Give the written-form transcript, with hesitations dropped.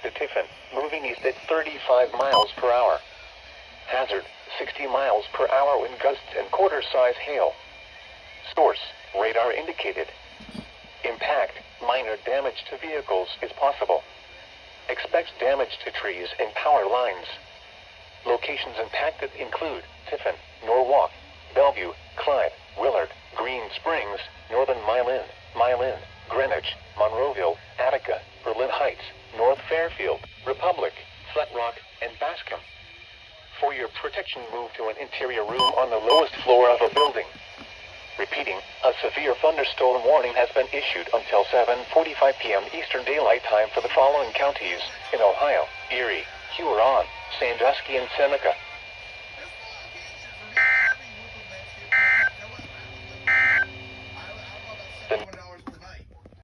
to Tiffin, moving east at 35 miles per hour. Hazard, 60 miles per hour wind gusts and quarter-size hail. Source, radar indicated. Impact, minor damage to vehicles is possible. Expects damage to trees and power lines. Locations impacted include Tiffin, Norwalk, Bellevue, Clyde, Willard, Green Springs, Northern Milan, Greenwich, Monroeville, Attica, Berlin Heights, North Fairfield, Republic, Flat Rock, and Bascom. For your protection, move to an interior room on the lowest floor of a building. Repeating, a severe thunderstorm warning has been issued until 7:45 p.m. Eastern Daylight Time for the following counties in Ohio: Erie, Huron, Sandusky, and Seneca.